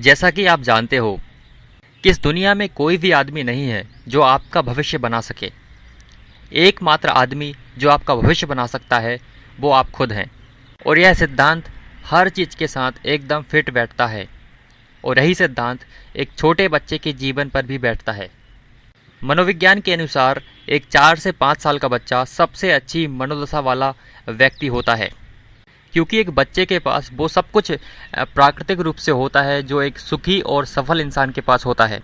जैसा कि आप जानते हो कि इस दुनिया में कोई भी आदमी नहीं है जो आपका भविष्य बना सके। एकमात्र आदमी जो आपका भविष्य बना सकता है वो आप खुद हैं। और यह सिद्धांत हर चीज़ के साथ एकदम फिट बैठता है। और यही सिद्धांत एक छोटे बच्चे के जीवन पर भी बैठता है। मनोविज्ञान के अनुसार एक 4 से 5 साल का बच्चा सबसे अच्छी मनोदशा वाला व्यक्ति होता है, क्योंकि एक बच्चे के पास वो सब कुछ प्राकृतिक रूप से होता है जो एक सुखी और सफल इंसान के पास होता है,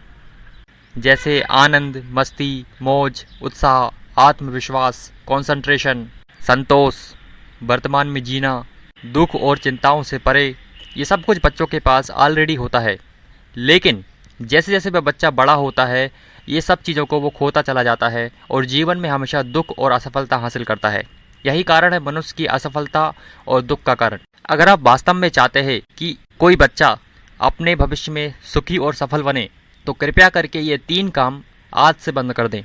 जैसे आनंद, मस्ती, मौज, उत्साह, आत्मविश्वास, कंसंट्रेशन, संतोष, वर्तमान में जीना, दुख और चिंताओं से परे। ये सब कुछ बच्चों के पास ऑलरेडी होता है। लेकिन जैसे जैसे वह बच्चा बड़ा होता है ये सब चीज़ों को वो खोता चला जाता है और जीवन में हमेशा दुख और असफलता हासिल करता है। यही कारण है मनुष्य की असफलता और दुख का कारण। अगर आप वास्तव में चाहते हैं कि कोई बच्चा अपने भविष्य में सुखी और सफल बने तो कृपया करके ये 3 काम आज से बंद कर दें।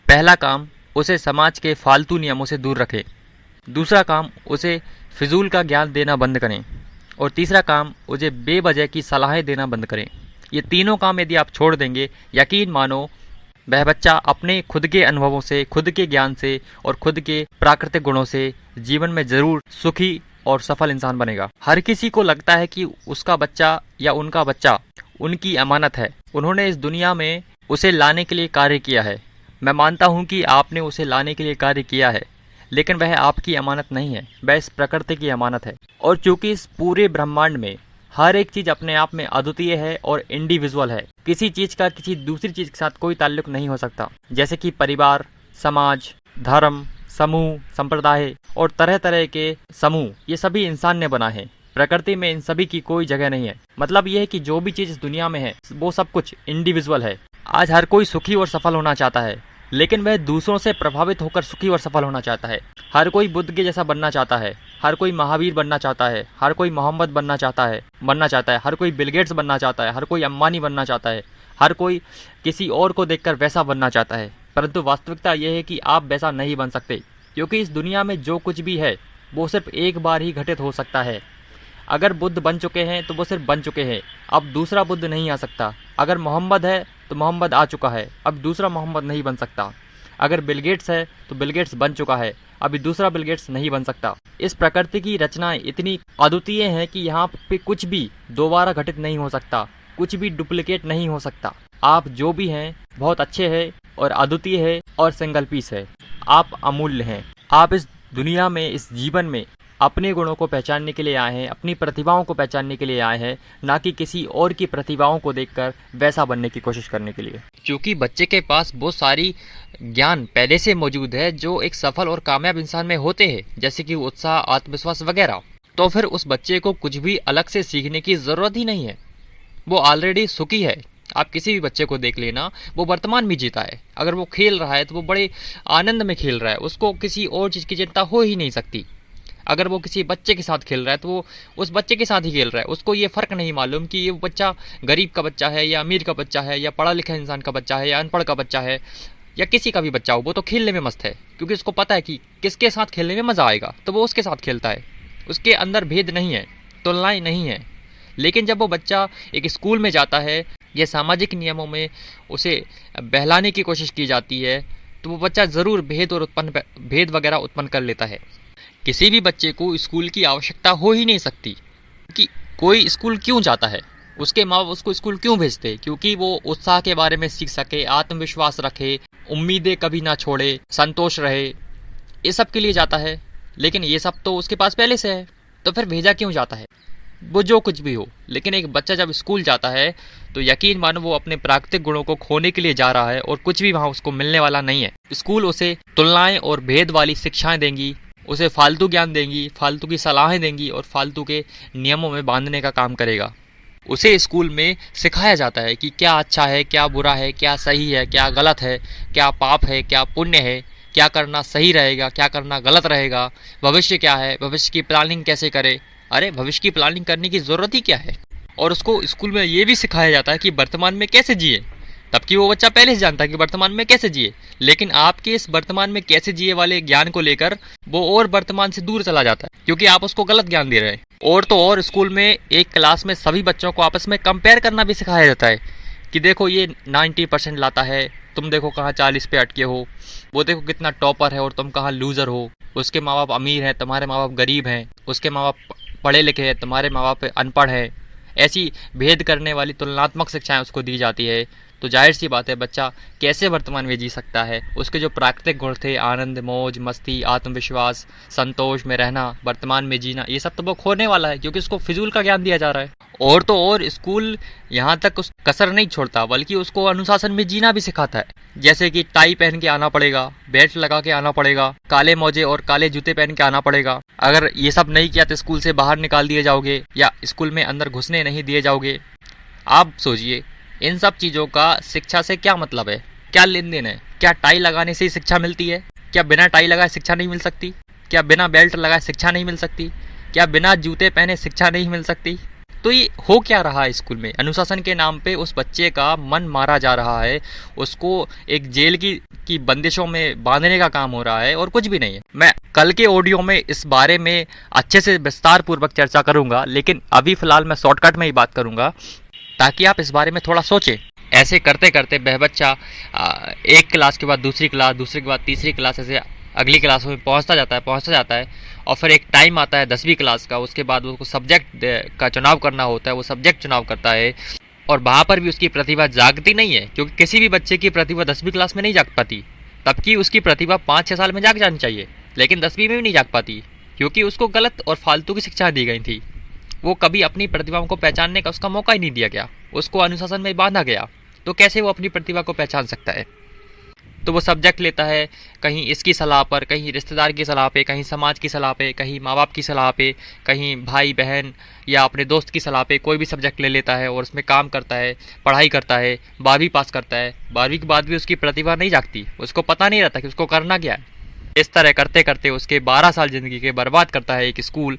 पहला काम, उसे समाज के फालतू नियमों से दूर रखें। दूसरा काम, उसे फिजूल का ज्ञान देना बंद करें। और तीसरा काम, उसे बेवजह की सलाहें देना बंद करें। ये तीनों काम यदि आप छोड़ देंगे, यकीन मानो वह बच्चा अपने खुद के अनुभवों से, खुद के ज्ञान से और खुद के प्राकृतिक गुणों से जीवन में जरूर सुखी और सफल इंसान बनेगा। हर किसी को लगता है कि उसका बच्चा या उनका बच्चा उनकी अमानत है। उन्होंने इस दुनिया में उसे लाने के लिए कार्य किया है। मैं मानता हूँ कि आपने उसे लाने के लिए कार्य किया है, लेकिन वह आपकी अमानत नहीं है, वह इस प्रकृति की अमानत है। और चूंकि इस पूरे ब्रह्मांड में हर एक चीज़ अपने आप में अद्वितीय है और इंडिविजुअल है, किसी चीज़ का किसी दूसरी चीज़ के साथ कोई ताल्लुक नहीं हो सकता। जैसे कि परिवार, समाज, धर्म, समूह, संप्रदाय और तरह तरह के समूह, ये सभी इंसान ने बना है। प्रकृति में इन सभी की कोई जगह नहीं है। मतलब ये है कि जो भी चीज़ इस दुनिया में है वो सब कुछ इंडिविजुअल है। आज हर कोई सुखी और सफल होना चाहता है, लेकिन वह दूसरों से प्रभावित होकर सुखी और सफल होना चाहता है। हर कोई बुद्ध के जैसा बनना चाहता है, हर कोई महावीर बनना चाहता है, हर कोई मोहम्मद बनना चाहता है, हर कोई बिल गेट्स बनना चाहता है, हर कोई अंबानी बनना चाहता है, हर कोई किसी और को देखकर वैसा बनना चाहता है। परंतु वास्तविकता यह है कि आप वैसा नहीं बन सकते, क्योंकि इस दुनिया में जो कुछ भी है वो सिर्फ एक बार ही घटित हो सकता है। अगर बुद्ध बन चुके हैं तो वो सिर्फ बन चुके हैं, अब दूसरा बुद्ध नहीं आ सकता। अगर मोहम्मद है तो मोहम्मद आ चुका है, अब दूसरा मोहम्मद नहीं बन सकता। अगर बिल गेट्स है तो बिल गेट्स बन चुका है, अभी दूसरा बिल गेट्स नहीं बन सकता। इस प्रकृति की रचनाएं इतनी अद्वितीय हैं कि यहाँ पे कुछ भी दोबारा घटित नहीं हो सकता, कुछ भी डुप्लीकेट नहीं हो सकता। आप जो भी हैं बहुत अच्छे हैं और अद्वितीय है और सिंगल पीस है। आप अमूल्य हैं। आप इस दुनिया में, इस जीवन में अपने गुणों को पहचानने के लिए आए हैं, अपनी प्रतिभाओं को पहचानने के लिए आए हैं, ना कि किसी और की प्रतिभाओं को देखकर वैसा बनने की कोशिश करने के लिए। क्योंकि बच्चे के पास बहुत सारी ज्ञान पहले से मौजूद है जो एक सफल और कामयाब इंसान में होते हैं, जैसे कि उत्साह, आत्मविश्वास वगैरह। तो फिर उस बच्चे को कुछ भी अलग से सीखने की जरूरत ही नहीं है, वो ऑलरेडी सुखी है। आप किसी भी बच्चे को देख लेना, वो वर्तमान में जीता है। अगर वो खेल रहा है तो वो बड़े आनंद में खेल रहा है, उसको किसी और चीज़ की चिंता हो ही नहीं सकती। अगर वो किसी बच्चे के साथ खेल रहा है तो वो उस बच्चे के साथ ही खेल रहा है, उसको ये फ़र्क नहीं मालूम कि ये बच्चा गरीब का बच्चा है या अमीर का बच्चा है या पढ़ा लिखा इंसान का बच्चा है या अनपढ़ का बच्चा है या किसी का भी बच्चा हो। वो तो खेलने में मस्त है, क्योंकि उसको पता है कि किसके साथ खेलने में मज़ा आएगा, तो वो उसके साथ खेलता है। उसके अंदर भेद नहीं है, तुलनाएँ नहीं है। लेकिन जब वो बच्चा एक स्कूल में जाता है, ये सामाजिक नियमों में उसे बहलाने की कोशिश की जाती है, तो वो बच्चा ज़रूर भेद वगैरह उत्पन्न कर लेता है। किसी भी बच्चे को स्कूल की आवश्यकता हो ही नहीं सकती कि कोई स्कूल क्यों जाता है, उसके माँ बाप उसको स्कूल क्यों भेजते, क्योंकि वो उत्साह के बारे में सीख सके, आत्मविश्वास रखे, उम्मीदें कभी ना छोड़े, संतोष रहे, ये सब के लिए जाता है। लेकिन ये सब तो उसके पास पहले से है, तो फिर भेजा क्यों जाता है? वो जो कुछ भी हो, लेकिन एक बच्चा जब स्कूल जाता है तो यकीन मानो वो अपने प्राकृतिक गुणों को खोने के लिए जा रहा है और कुछ भी वहाँ उसको मिलने वाला नहीं है। स्कूल उसे तुलनाएं और भेद वाली शिक्षाएं देंगी, उसे फालतू ज्ञान देंगी, फालतू की सलाहें देंगी और फालतू के नियमों में बांधने का काम करेगा। उसे स्कूल में सिखाया जाता है कि क्या अच्छा है, क्या बुरा है, क्या सही है, क्या गलत है, क्या पाप है, क्या पुण्य है, क्या करना सही रहेगा, क्या करना गलत रहेगा, भविष्य क्या है, भविष्य की प्लानिंग कैसे करे। अरे भविष्य की प्लानिंग करने की ज़रूरत ही क्या है? और उसको स्कूल में ये भी सिखाया जाता है कि वर्तमान में कैसे जिए, तबकि वो बच्चा पहले से जानता है कि वर्तमान में कैसे जिए। लेकिन आपके इस वर्तमान में कैसे जिए वाले ज्ञान को लेकर वो और वर्तमान से दूर चला जाता है, क्योंकि आप उसको गलत ज्ञान दे रहे हैं। और तो और स्कूल में एक क्लास में सभी बच्चों को आपस में कंपेयर करना भी सिखाया जाता है कि देखो ये 90% लाता है, तुम देखो कहाँ 40 पे अटके हो, वो देखो कितना टॉपर है और तुम कहाँ लूज़र हो, उसके माँ बाप अमीर हैं, तुम्हारे माँ बाप गरीब हैं, उसके माँ बाप पढ़े लिखे हैं, तुम्हारे माँ बाप अनपढ़ हैं। ऐसी भेद करने वाली तुलनात्मक शिक्षाएं उसको दी जाती है। तो जाहिर सी बात है बच्चा कैसे वर्तमान में जी सकता है। उसके जो प्राकृतिक गुण थे, आनंद, मौज मस्ती, आत्मविश्वास, संतोष में रहना, वर्तमान में जीना, ये सब तो वो खोने वाला है क्योंकि उसको फिजूल का ज्ञान दिया जा रहा है। और तो और स्कूल यहाँ तक उस कसर नहीं छोड़ता बल्कि उसको अनुशासन में जीना भी सिखाता है। जैसे कि टाई पहन के आना पड़ेगा, बेल्ट लगा के आना पड़ेगा, काले मोजे और काले जूते पहन के आना पड़ेगा। अगर ये सब नहीं किया तो स्कूल से बाहर निकाल दिए जाओगे या स्कूल में अंदर घुसने नहीं दिए जाओगे। आप सोचिए इन सब चीज़ों का शिक्षा से क्या मतलब है, क्या लेन देन है। क्या टाई लगाने से ही शिक्षा मिलती है? क्या बिना टाई लगाए शिक्षा नहीं मिल सकती? क्या बिना बेल्ट लगाए शिक्षा नहीं मिल सकती? क्या बिना जूते पहने शिक्षा नहीं मिल सकती? तो ये हो क्या रहा है स्कूल में? अनुशासन के नाम पे उस बच्चे का मन मारा जा रहा है, उसको एक जेल की बंदिशों में बांधने का काम हो रहा है और कुछ भी नहीं है। मैं कल के ऑडियो में इस बारे में अच्छे से विस्तार पूर्वक चर्चा करूंगा, लेकिन अभी फिलहाल मैं शॉर्टकट में ही बात करूंगा ताकि आप इस बारे में थोड़ा सोचें। ऐसे करते करते वह बच्चा एक क्लास के बाद दूसरी क्लास, दूसरी के बाद तीसरी क्लास, ऐसे अगली क्लासों में पहुंचता जाता है और फिर एक टाइम आता है 10वीं क्लास का। उसके बाद उसको सब्जेक्ट का चुनाव करना होता है, वो सब्जेक्ट चुनाव करता है और वहाँ पर भी उसकी प्रतिभा जागती नहीं है क्योंकि किसी भी बच्चे की प्रतिभा 10वीं क्लास में नहीं जाग पाती। तब की उसकी प्रतिभा 5-6 साल में जाग जानी चाहिए, लेकिन 10वीं में भी नहीं जाग पाती क्योंकि उसको गलत और फालतू की शिक्षा दी गई थी। वो कभी अपनी प्रतिभाओं को पहचानने का उसका मौका ही नहीं दिया गया, उसको अनुशासन में बांधा गया। तो कैसे वो अपनी प्रतिभा को पहचान सकता है? तो वो सब्जेक्ट लेता है कहीं इसकी सलाह पर, कहीं रिश्तेदार की सलाह पे, कहीं समाज की सलाह पे, कहीं माँ बाप की सलाह पे, कहीं भाई बहन या अपने दोस्त की सलाह पे कोई भी सब्जेक्ट ले लेता है और उसमें काम करता है, पढ़ाई करता है, 12वीं पास करता है। 12वीं के बाद भी उसकी प्रतिभा नहीं जागती, उसको पता नहीं रहता कि उसको करना क्या है। इस तरह करते करते उसके 12 साल ज़िंदगी के बर्बाद करता है एक स्कूल।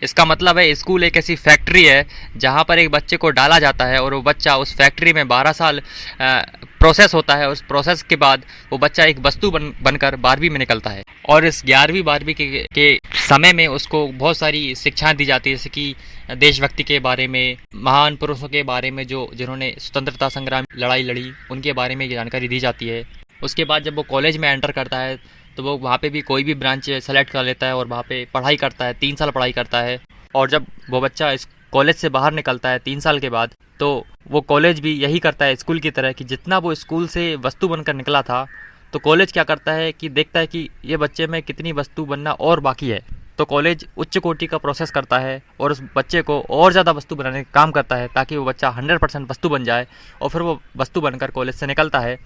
इसका मतलब है स्कूल एक ऐसी फैक्ट्री है जहाँ पर एक बच्चे को डाला जाता है और वो बच्चा उस फैक्ट्री में 12 साल प्रोसेस होता है। उस प्रोसेस के बाद वो बच्चा एक वस्तु बनकर 12वीं में निकलता है और इस 11वीं 12वीं के समय में उसको बहुत सारी शिक्षाएं दी जाती है, जैसे कि देशभक्ति के बारे में, महान पुरुषों के बारे में जो जिन्होंने स्वतंत्रता संग्राम लड़ाई लड़ी, उनके बारे में जानकारी दी जाती है। उसके बाद जब वो कॉलेज में एंटर करता है तो वो वहाँ पे भी कोई भी ब्रांच सेलेक्ट कर लेता है और वहाँ पे पढ़ाई करता है, 3 साल पढ़ाई करता है। और जब वो बच्चा इस कॉलेज से बाहर निकलता है 3 साल के बाद, तो वो कॉलेज भी यही करता है स्कूल की तरह कि जितना वो स्कूल से वस्तु बनकर निकला था, तो कॉलेज क्या करता है कि देखता है कि ये बच्चे में कितनी वस्तु बनना और बाकी है। तो कॉलेज उच्च कोटि का प्रोसेस करता है और उस बच्चे को और ज़्यादा वस्तु बनाने का काम करता है ताकि वो बच्चा 100% वस्तु बन जाए और फिर वो वस्तु बनकर कॉलेज से निकलता है।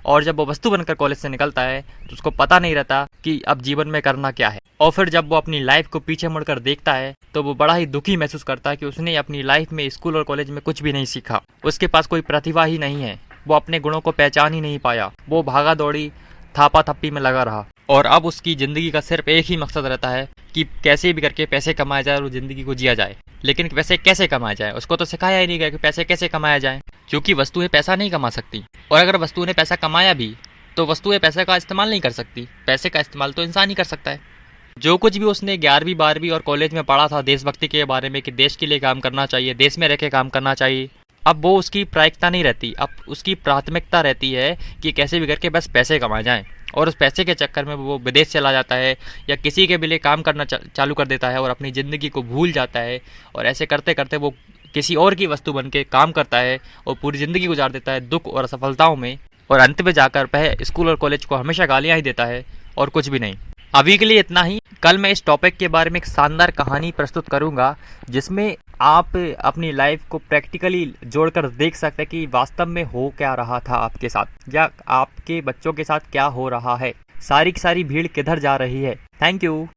और जब वो वस्तु बनकर कॉलेज से निकलता है तो उसको पता नहीं रहता कि अब जीवन में करना क्या है। और फिर जब वो अपनी लाइफ को पीछे मुड़कर देखता है तो वो बड़ा ही दुखी महसूस करता है कि उसने अपनी लाइफ में स्कूल और कॉलेज में कुछ भी नहीं सीखा, उसके पास कोई प्रतिभा ही नहीं है, वो अपने गुणों को पहचान ही नहीं पाया, वो भागा दौड़ी थापा थप्पी में लगा रहा। और अब उसकी ज़िंदगी का सिर्फ एक ही मकसद रहता है कि कैसे भी करके पैसे कमाया जाए और ज़िंदगी को जिया जाए। लेकिन पैसे कैसे कमाया जाए उसको तो सिखाया ही नहीं गया कि पैसे कैसे कमाया जाए, क्योंकि वस्तुएं पैसा नहीं कमा सकती। और अगर वस्तुओं ने पैसा कमाया भी तो वस्तुएं पैसे का इस्तेमाल नहीं कर सकती, पैसे का इस्तेमाल तो इंसान ही कर सकता है। जो कुछ भी उसने 11वीं 12वीं और कॉलेज में पढ़ा था देशभक्ति के बारे में कि देश के लिए काम करना चाहिए, देश में रह के काम करना चाहिए, अब वो उसकी प्राथमिकता नहीं रहती। अब उसकी प्राथमिकता रहती है कि कैसे भी करके बस पैसे कमाए जाएं। और उस पैसे के चक्कर में वो विदेश चला जाता है या किसी के भी लिए काम करना चालू कर देता है और अपनी ज़िंदगी को भूल जाता है। और ऐसे करते करते वो किसी और की वस्तु बन के काम करता है और पूरी ज़िंदगी गुजार देता है दुख और असफलताओं में। और अंत में जाकर वह स्कूल और कॉलेज को हमेशा गालियाँ ही देता है और कुछ भी नहीं। अभी के लिए इतना ही। कल मैं इस टॉपिक के बारे में एक शानदार कहानी प्रस्तुत करूंगा जिसमें आप अपनी लाइफ को प्रैक्टिकली जोड़कर देख सकते हैं कि वास्तव में हो क्या रहा था आपके साथ या आपके बच्चों के साथ क्या हो रहा है, सारी की सारी भीड़ किधर जा रही है। Thank you.